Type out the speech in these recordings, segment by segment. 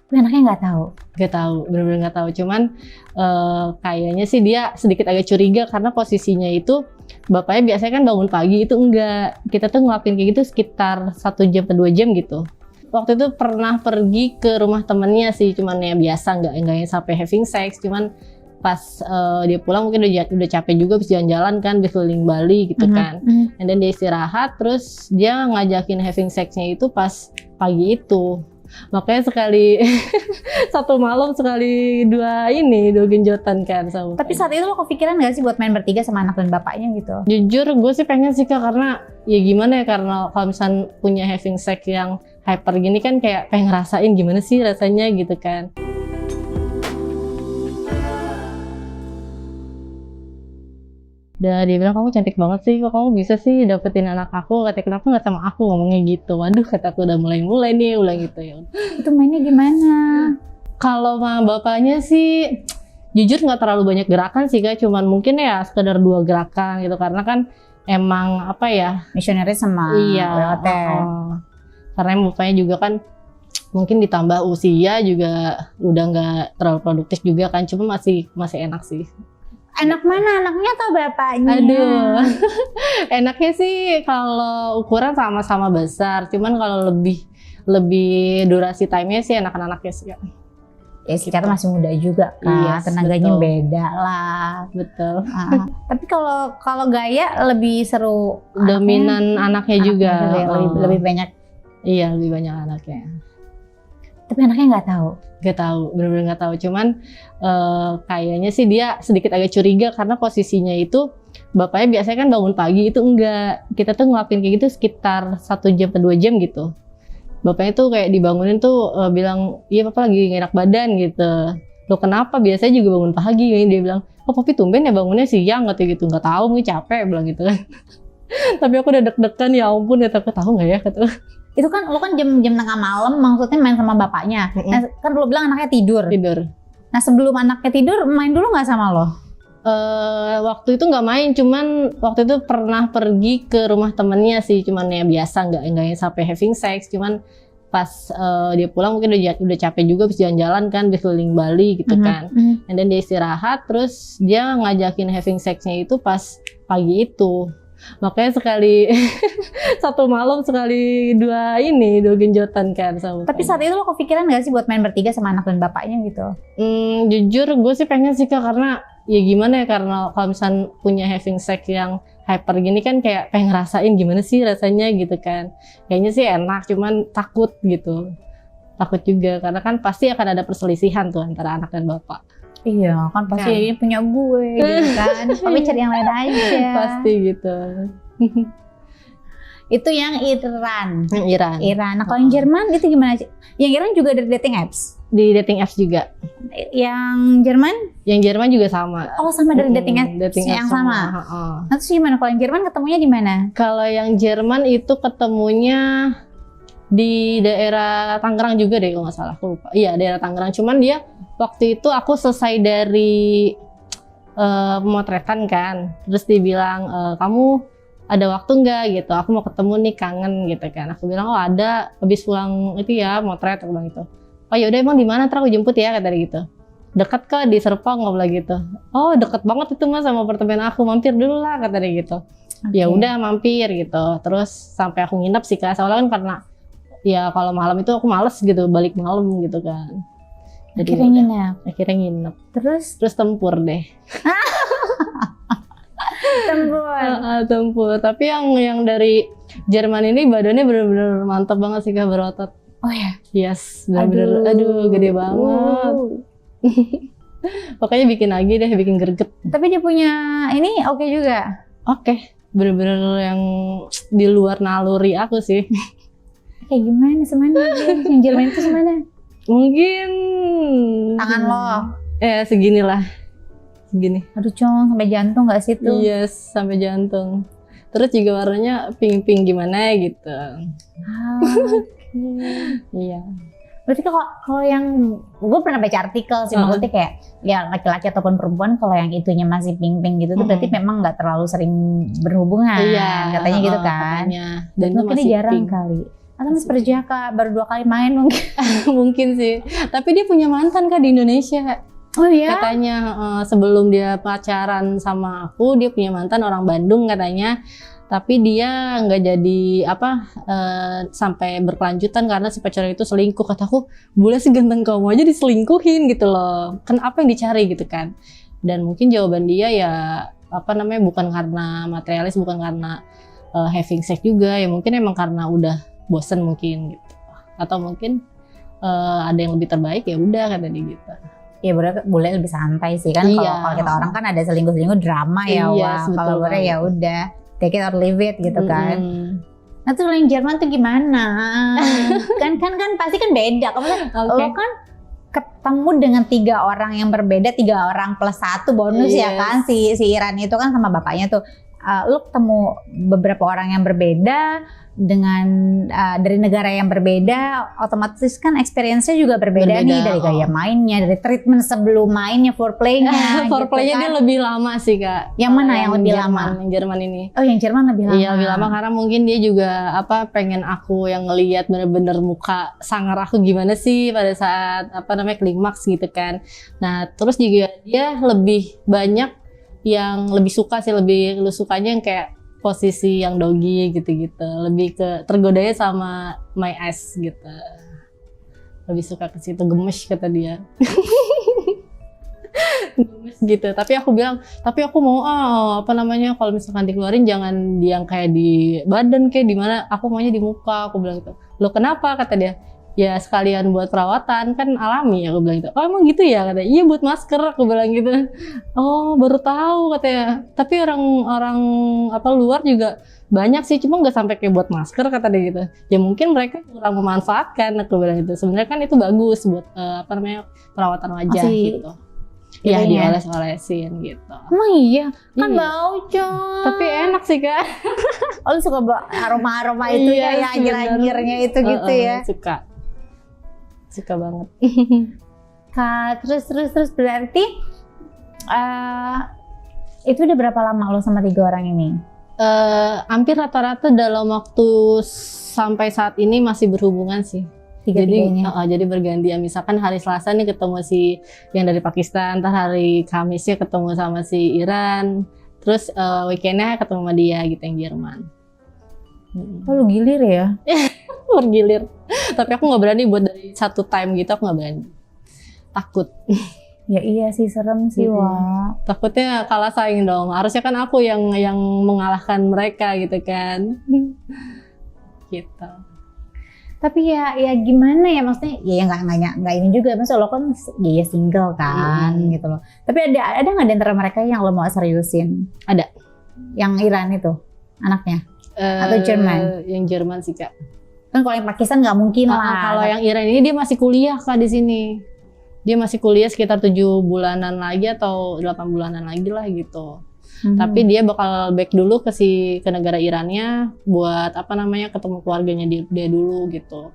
Tapi anaknya nggak tahu. Gak tahu, benar-benar nggak tahu. Cuman kayaknya sih dia sedikit agak curiga karena posisinya itu bapaknya biasanya kan bangun pagi, itu enggak. Kita tuh ngelakuin kayak gitu sekitar 1 jam atau 2 jam gitu. Waktu itu pernah pergi ke rumah temennya sih, cuman ya biasa, nggak yang sampai having sex. Cuman pas dia pulang mungkin udah capek juga, habis jalan-jalan kan, habis keliling Bali gitu kan. And then dia istirahat, terus dia ngajakin having sexnya itu pas pagi itu. Makanya sekali satu malam sekali dua genjotan kan sama. Tapi saat itu lo kepikiran gak sih buat main bertiga sama anak dan bapaknya gitu? Jujur gue sih pengen sih Kak, karena ya gimana ya, karena kalau misalnya punya having sex yang hyper gini kan kayak pengen ngerasain gimana sih rasanya gitu kan. Dan dia bilang, kamu cantik banget sih, kok kamu bisa sih dapetin anak aku, katanya kenapa nggak sama aku, ngomongnya gitu. Waduh, kataku udah mulai nih, ulang gitu ya. Itu mainnya gimana? Kalau sama bapaknya sih, jujur nggak terlalu banyak gerakan sih Kak, cuman mungkin ya sekedar 2 gerakan gitu, karena kan emang apa ya, Missionaries sama WOT. Karena bapaknya juga kan mungkin ditambah usia juga udah nggak terlalu produktif juga kan, cuma masih enak sih. Anak mana? Anaknya atau bapaknya? Aduh, enaknya sih kalau ukuran sama-sama besar, cuman kalau lebih durasi time-nya sih anak-anaknya sih. Ya secara masih muda juga kan, Yes, tenaganya betul. beda lah. Betul. Tapi kalau gaya lebih seru. Dominan anaknya juga. Lebih banyak. Iya, lebih banyak anaknya. Tapi anaknya nggak tahu. Gak tahu, benar-benar nggak tahu. Cuman kayaknya sih dia sedikit agak curiga karena posisinya itu bapaknya biasanya kan bangun pagi, itu enggak. Kita tuh ngelakuin kayak gitu sekitar 1 jam atau 2 jam gitu. Bapaknya tuh kayak dibangunin tuh bilang, iya papa lagi gak enak badan gitu. Loh kenapa? Biasanya juga bangun pagi. Dia bilang, oh papi tumben ya bangunnya siang, katanya gitu. Nggak tahu, mungkin capek, bilang gitu kan. Tapi aku udah deg-degan, ya ampun, ya tapi tahu nggak ya kata. Itu kan lo kan jam tengah malam, maksudnya main sama bapaknya. Nah, kan lo bilang anaknya tidur. Nah sebelum anaknya tidur, main dulu nggak sama lo? Waktu itu nggak main, cuman waktu itu pernah pergi ke rumah temennya sih, cuman ya biasa, nggak yang sampai having sex. Cuman pas dia pulang mungkin udah capek juga, habis jalan-jalan kan, habis keliling Bali gitu kan. And then dia istirahat, terus dia ngajakin having sexnya itu pas pagi itu. Makanya sekali satu malam sekali dua genjotan kan sama. Tapi saat itu lo kepikiran gak sih buat main bertiga sama anak dan bapaknya gitu? Jujur gue sih pengen sih Kak, karena ya gimana ya, karena kalau misalnya punya having sex yang hyper gini kan kayak pengen ngerasain gimana sih rasanya gitu kan. Kayaknya sih enak, cuman takut gitu. Takut juga karena kan pasti akan ada perselisihan tuh antara anak dan bapak. Iya kan pasti ini punya gue gitu kan. Tapi cari yang lain aja. Pasti gitu. Itu yang Iran. Iran. Nah kalau yang Jerman itu gimana? Yang Iran juga dari dating apps? Di dating apps juga. Yang Jerman? Yang Jerman juga sama. Oh sama dari dating apps yang sama. Nah terus gimana kalau yang Jerman ketemunya di mana? Kalau yang Jerman itu ketemunya di daerah Tangerang juga deh kalau nggak salah, aku lupa. Iya daerah Tangerang. Cuman dia waktu itu aku selesai dari pemotretan kan, terus dia bilang kamu ada waktu nggak gitu, aku mau ketemu nih, kangen gitu kan. Aku bilang oh ada, habis pulang itu ya motret, aku bilang gitu. Oh ya udah emang di mana, ntar aku jemput ya, kata dia gitu. Dekat kok di Serpong, ngobrol gitu. Oh deket banget itu mas sama apartemen aku, mampir dulu lah, kata dia gitu. Ya udah mampir gitu, terus sampai aku nginep sih Kak, soalnya kan karena ya kalau malam itu aku males gitu, balik malam gitu kan. Jadi akhirnya nginep. Terus tempur deh. Tempur. Tapi yang dari Jerman ini badannya bener-bener mantap banget sih Kak, berotot. Oh ya? Yes, bener-bener. Aduh, gede banget. Pokoknya bikin lagi deh, bikin greget. Tapi dia punya ini oke juga? Oke, bener-bener yang di luar naluri aku sih. Kayak gimana, semana? Yang Jerman itu semana? Mungkin tangan lo? Seginilah. Segini. Aduh Cong, sampai jantung gak sih tuh? Yes, sampai jantung. Terus juga warnanya pink-pink gimana gitu. Iya. Berarti kalau yang gue pernah baca artikel sih, maksudnya kayak ya laki-laki ataupun perempuan kalau yang itunya masih pink-pink gitu tuh berarti memang nggak terlalu sering berhubungan. Iya, katanya gitu kan. Dan itu masih jarang pink. Kali. Atau masih perjaka, baru 2 kali main mungkin. Mungkin sih. Tapi dia punya mantan Kak di Indonesia. Oh iya? Katanya sebelum dia pacaran sama aku, dia punya mantan orang Bandung katanya. Tapi dia nggak jadi sampai berkelanjutan karena si pacarnya itu selingkuh. Kataku, boleh sih ganteng kamu aja diselingkuhin gitu loh. Kan apa yang dicari gitu kan. Dan mungkin jawaban dia ya bukan karena materialis, bukan karena having sex juga. Ya mungkin emang karena udah bosen mungkin gitu. Atau mungkin ada yang lebih terbaik, ya udah kata dia gitu. Ya boleh lebih santai sih kan. Iya. Kalau kita orang kan ada selingkuh drama ya. Iya, Kalau boleh ya udah take it or leave it gitu kan. Nah tuh yang Jerman tuh gimana? kan pasti kan beda. Lo kan ketemu dengan 3 orang yang berbeda, 3 orang plus 1 bonus ya kan. Si Iran itu kan sama bapaknya tuh. Lo ketemu beberapa orang yang berbeda dengan dari negara yang berbeda, otomatis kan experience-nya juga berbeda nih, dari gaya mainnya, dari treatment sebelum mainnya, foreplaynya. Foreplaynya gitu kan. Dia lebih lama sih Kak. Yang mana yang lebih lama? Yang Jerman ini. Oh yang Jerman lebih lama. Iya lebih lama karena mungkin dia juga pengen aku yang ngelihat bener-bener muka sangar aku gimana sih pada saat klimaks gitu kan. Nah terus juga dia lebih banyak yang lebih suka sih, lebih sukanya yang kayak posisi yang doggy gitu-gitu, lebih ke tergodanya sama my ass gitu, lebih suka ke situ, gemes kata dia. Gemes gitu, tapi aku bilang, tapi aku mau kalau misalkan dikeluarin jangan yang kayak di badan kayak di mana, aku maunya di muka, aku bilang gitu. Lo kenapa kata dia? Ya sekalian buat perawatan kan alami, aku bilang gitu. Oh emang gitu ya katanya. Iya buat masker, aku bilang gitu. Oh baru tahu katanya. Tapi orang luar juga banyak sih, cuma nggak sampai kayak buat masker kata dia gitu. Ya mungkin mereka kurang memanfaatkan, aku bilang gitu. Sebenarnya kan itu bagus buat perawatan wajah gitu. Iya dioles-olesin gitu. Emang iya? Kan bau Con. Tapi enak sih Kak. Oh lu suka aroma-aroma itu ya anjir-anjirnya itu gitu ya? Suka banget. Kak, terus berarti itu udah berapa lama lo sama 3 orang ini? Hampir rata-rata dalam waktu sampai saat ini masih berhubungan sih. Jadi berganti ya, misalkan hari Selasa nih ketemu si yang dari Pakistan, ntar hari Kamisnya ketemu sama si Iran, terus weekendnya ketemu sama dia gitu yang Jerman. Oh lu gilir ya? Bergilir. Tapi aku nggak berani buat dari satu time gitu, aku nggak berani. Takut. Ya iya sih, serem sih Wak. Takutnya kalah saing dong. Harusnya kan aku yang mengalahkan mereka gitu kan. Gitu. Tapi ya gimana ya, maksudnya ya nggak ini juga, maksudnya lo kan ya single kan gitu loh. Tapi ada nggak di antara mereka yang lo mau seriusin? Ada. Yang Iran itu anaknya atau Jerman? Yang Jerman sih Kak. Kan kalau yang Pakistan nggak mungkin lah. Kalau yang Iran ini dia masih kuliah Kak di sini. Dia masih kuliah sekitar 7 bulanan lagi atau 8 bulanan lagi lah gitu. Tapi dia bakal back dulu ke negara Irannya buat ketemu keluarganya dia dulu gitu.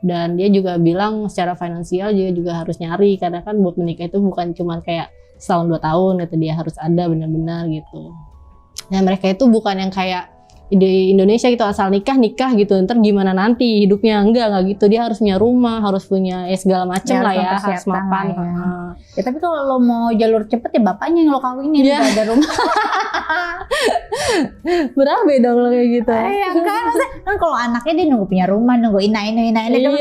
Dan dia juga bilang secara finansial dia juga harus nyari, karena kan buat menikah itu bukan cuma kayak setahun 2 tahun gitu, dia harus ada benar-benar gitu. Dan mereka itu bukan yang kayak di Indonesia gitu asal nikah gitu, ntar gimana nanti hidupnya, enggak gitu. Dia harus punya rumah, harus punya segala macam lah ya, harus mapan. Ya tapi kalau lo mau jalur cepet ya bapaknya yang lo kawinin, gak ada rumah. Berabe dong lo kayak gitu. Iya kan, maksudnya kan kalau anaknya dia nunggu punya rumah, nunggu ini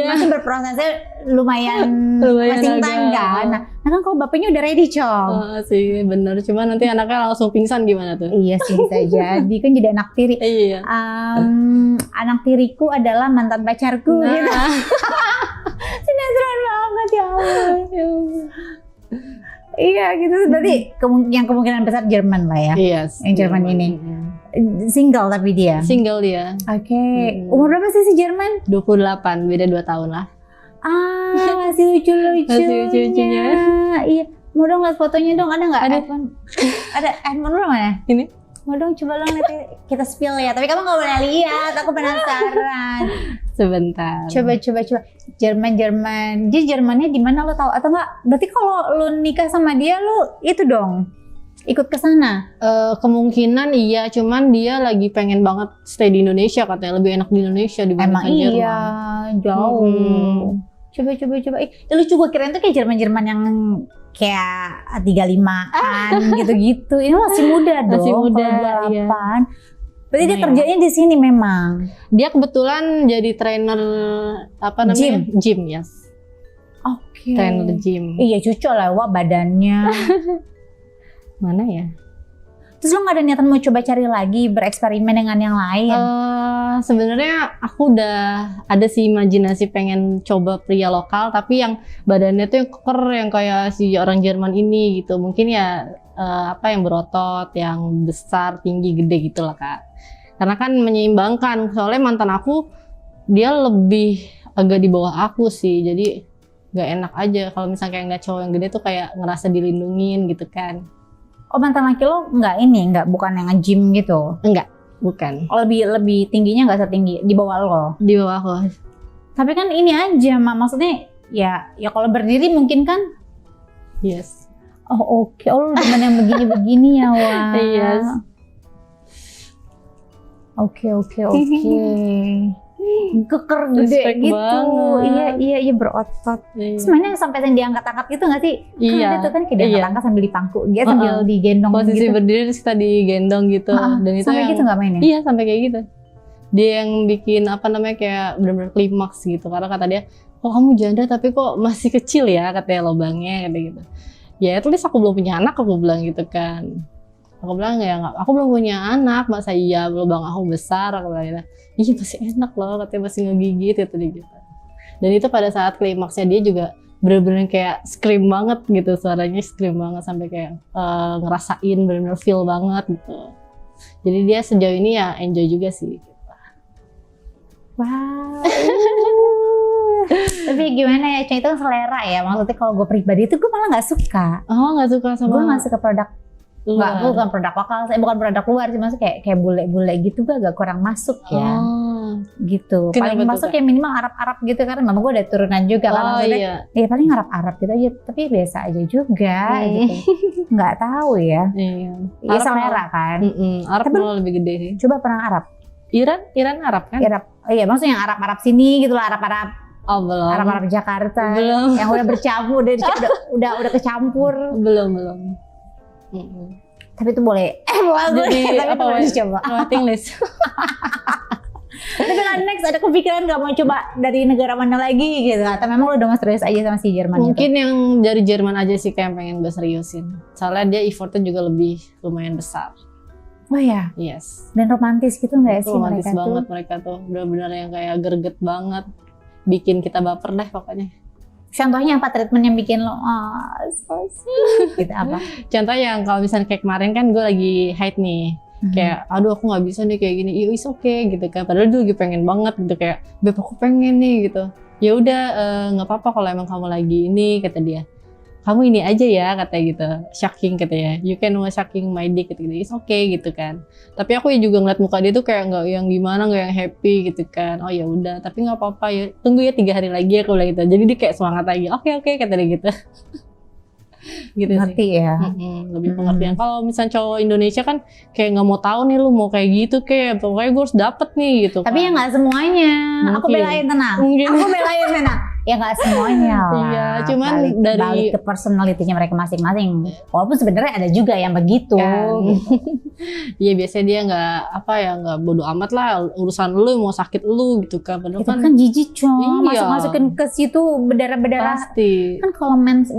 masih berprosesnya lumayan masing kan. Nah kan kalau bapaknya udah ready sih bener, cuma nanti anaknya langsung pingsan gimana tuh? Iya sih bisa jadi, kan jadi anak tiri. Iya. Anak tiriku adalah mantan pacarku gitu. Sinetron banget ya Allah. Iya gitu, berarti yang kemungkinan besar Jerman lah ya. Iya. Yang Jerman ini. Single tapi dia? Single dia. Oke. Umur berapa sih si Jerman? 28, beda 2 tahun lah. Masih lucu-lucunya. Iya. Mau dong lihat fotonya dong, ada nggak? Ada handphone lu mana? Ini. Mau dong coba lo nanti kita spill ya. Tapi kamu nggak boleh lihat, aku penasaran. Sebentar. Coba. Jerman. Jadi Jermannya di mana lo tahu atau nggak? Berarti kalau lo nikah sama dia lo itu dong ikut ke sana? Kemungkinan iya, cuman dia lagi pengen banget stay di Indonesia, katanya lebih enak di Indonesia Emang dibandingkan Jerman. iya, jauh. Coba. Lucu, gue kirain tuh kayak Jerman yang kayak 35-an gitu-gitu. Ini masih muda dong. Masih muda, kalau 28. iya. Berarti dia Lumayan. kerjanya di sini memang. Dia kebetulan jadi trainer apa namanya? Gym, yes. Oke. Trainer gym. Iya, cocok lah wah badannya. Mana ya? Terus lo gak ada niatan mau coba cari lagi, bereksperimen dengan yang lain? Sebenarnya aku udah ada sih imajinasi pengen coba pria lokal, tapi yang badannya tuh yang keker, yang kayak si orang Jerman ini gitu. Mungkin ya yang berotot, yang besar, tinggi, gede gitu lah Kak. Karena kan menyeimbangkan, soalnya mantan aku dia lebih agak di bawah aku sih, jadi gak enak aja kalau misalnya kayak ngeliat cowok yang gede tuh kayak ngerasa dilindungin gitu kan. Oh, mantan laki lo bukan yang nge-gym gitu? Enggak, bukan. Oh, lebih tingginya nggak setinggi di bawah lo? Di bawah aku. Tapi kan ini aja, maksudnya ya kalau berdiri mungkin kan? Yes. Oh oke, lo demen yang begini-begini ya wah. Yes. Oke. Keker gede Respect gitu. banget. Iya berotot. Iya. Semuanya sampai yang diangkat-angkat gitu nggak sih? Iya. Kan itu kan kayak diangkat-angkat sambil dipangku, dia sambil digendong Posisi gitu. berdiri terus kita digendong gitu. Dan itu sampai yang, gitu nggak mainnya? Iya, sampai kayak gitu. Dia yang bikin kayak benar-benar klimaks gitu. Karena kata dia, kok kamu janda tapi kok masih kecil ya, katanya lubangnya gitu. Ya at least aku belum punya anak, aku bilang gitu kan. Aku bilang ya nggak, aku belum punya anak, masa iya lubang aku besar, aku bilang gitu. Iya masih enak loh, katanya masih ngegigit gitu gitu. Dan itu pada saat klimaksnya dia juga bener-bener kayak scream banget gitu, suaranya scream banget sampai kayak ngerasain bener-bener feel banget gitu. Jadi dia sejauh ini ya enjoy juga sih. Wow. Tapi gimana ya, itu selera ya. Maksudnya kalau gue pribadi itu gue malah nggak suka. Oh nggak suka sama? Gue nggak suka produk. Nggak, bukan produk lokal, saya bukan produk luar sih, maksudnya kayak bule-bule gitu gue agak kurang masuk ya. Gitu. Kenapa paling masuk ya minimal Arab-Arab gitu, karena mama gue ada turunan juga kan, maksudnya ya paling Arab-Arab gitu aja, tapi biasa aja juga gitu. Nggak tahu ya. Iya selera kan. Arab tapi malah lebih gede sih. Coba pernah Arab? Iran Arab kan? Iya maksudnya yang Arab sini gitu lah, Arab-Arab. Oh belum. Arab-Arab Jakarta. Belum. Yang udah bercampur, udah kecampur. Belum. Tapi itu boleh. Jadi tapi apa harus coba. Waiting list. Tapi kan next ada kepikiran nggak mau coba dari negara mana lagi gitu? Atau memang lo udah mau serius aja sama si Jerman? Mungkin itu? yang dari Jerman aja sih kayak pengen gue seriusin. Soalnya dia effortnya juga lumayan besar. Oh ya. Yes. Dan romantis gitu nggak sih romantis mereka banget tuh? mereka tuh. Benar-benar yang kayak greget banget. Bikin kita baper deh pokoknya. Contohnya apa treatment yang bikin lo so sweet gitu apa? Contoh yang kalau misalnya kayak kemarin kan gue lagi haid nih, kayak aduh aku nggak bisa nih kayak gini, iya is okay gitu kan, padahal dia lagi pengen banget gitu kayak beb aku pengen nih gitu, ya udah nggak apa-apa kalau emang kamu lagi ini, kata dia, kamu ini aja ya katanya gitu, shocking katanya, you can shocking my dick gitu, is okay gitu kan. Tapi aku ya juga ngeliat muka dia tuh kayak nggak yang gimana, nggak yang happy gitu kan. Oh ya udah, tapi nggak apa-apa ya, tunggu ya 3 hari lagi aku bilang gitu. Jadi dia kayak semangat lagi, oke kata dia gitu. Gitu ngerti sih. ya. Lebih pengertian. Kalau misalnya cowok Indonesia kan kayak nggak mau tahu nih lu mau kayak gitu, kayak pokoknya gue harus dapet nih gitu. Tapi kan. ya nggak semuanya. Aku Mungkin. belain tenang. Mungkin. Aku belain tenang. Ya nggak semuanya lah. Iya, cuman balik ke personalitinya mereka masing-masing. Walaupun sebenarnya ada juga yang begitu. Iya biasanya dia nggak bodo amat lah urusan lu, mau sakit lu gitu kan. Padahal Itu kan jijik coy. Iya. Masukin ke situ berdarah-berdarah. Pasti. Kan kalau mens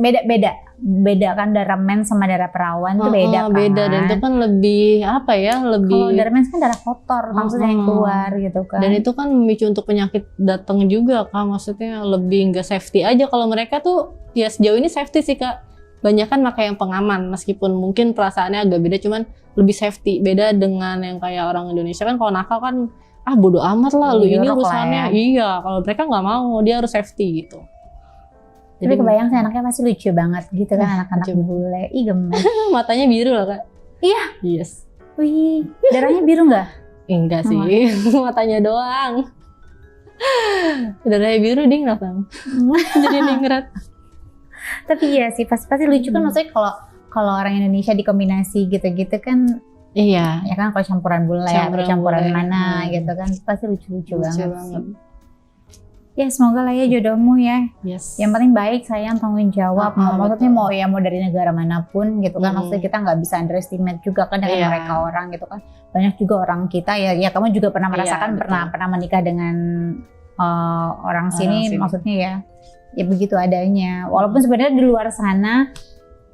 beda kan, darah mens sama darah perawan itu beda kan. Beda, dan itu kan lebih Kalau darah mens kan darah kotor maksudnya yang keluar gitu kan. Dan itu kan memicu untuk penyakit datang juga kan, maksudnya lebih nggak safety aja. Kalau mereka tuh ya sejauh ini safety sih Kak, banyak kan pakai yang pengaman, meskipun mungkin perasaannya agak beda, cuman lebih safety. Beda dengan yang kayak orang Indonesia kan, kalau nakal kan bodo amat lah lu ini urusannya. Iya, kalau mereka nggak mau, dia harus safety gitu. Tapi kebayang sih anaknya pasti lucu banget gitu kan, anak-anak bule. Ih gemes. Matanya biru loh Kak. Iya. Yes. Wih, darahnya biru nggak? Enggak sih, matanya doang. Darahnya biru ding lah Bang. Jadi ningrat. Tapi iya sih pasti lucu kan, maksudnya kalau kalau orang Indonesia dikombinasi gitu-gitu kan, Iya. ya kan kalau campuran bule atau campuran bule. mana gitu kan pasti lucu-lucu Lucu banget banget. sih. Ya semoga lah ya jodohmu ya. Yes. Yang penting baik, sayang, tanggung jawab. Maksudnya betul. mau dari negara manapun gitu kan. Maksudnya kita nggak bisa underestimate juga kan dengan Iya. mereka orang gitu kan. Banyak juga orang kita ya kamu juga pernah merasakan betul. pernah menikah dengan orang sini. Maksudnya ya begitu adanya. Walaupun sebenarnya di luar sana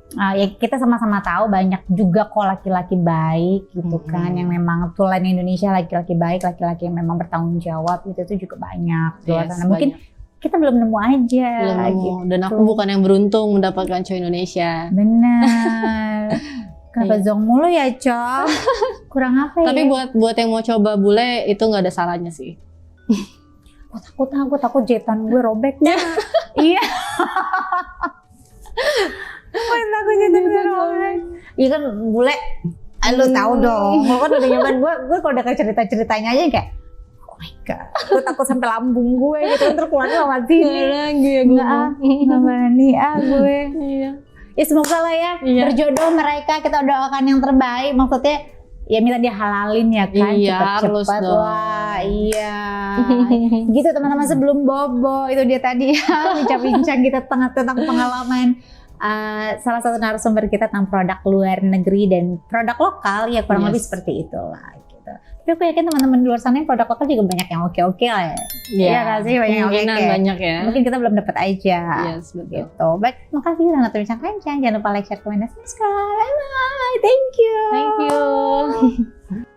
ya kita sama-sama tahu banyak juga kok laki-laki baik gitu kan, yang memang tulen Indonesia, laki-laki baik, laki-laki yang memang bertanggung jawab itu tuh juga banyak di luar sana. Mungkin kita belum nemu aja gitu. Dan aku bukan yang beruntung mendapatkan cowok Indonesia. Benar. Kenapa zong mulu ya, Cok? Kurang apa ya? Tapi buat yang mau coba bule itu nggak ada salahnya sih. Aku takut jetan gue robek. Iya. Takut jetan gue robek. Iya kan bule. Lu tahu dong. Lu kan udah nyobain gue kalau udah cerita-ceritanya aja kayak oh my god. Gue takut sampai lambung gue gitu terus keluarnya lewat sini. Nggak berani gue. Iya. Ya semoga lah ya berjodoh mereka, kita doakan yang terbaik. Maksudnya ya minta dihalalin ya kan, cepet-cepet lah. Iya. Gitu teman-teman, sebelum bobo itu dia tadi bincang-bincang kita tentang pengalaman salah satu narasumber kita tentang produk luar negeri dan produk lokal ya kurang lebih seperti itulah gitu. Tapi aku yakin teman-teman di luar sana yang produk lokal juga banyak yang oke-oke lah ya. Iya nggak sih, banyak yang oke-oke. Banyak ya. Mungkin kita belum dapat aja. Yes, betul. Gitu. Baik, makasih sudah nonton Bincang Kencang. Jangan lupa like, share, komen, dan subscribe. Bye, thank you. Thank you.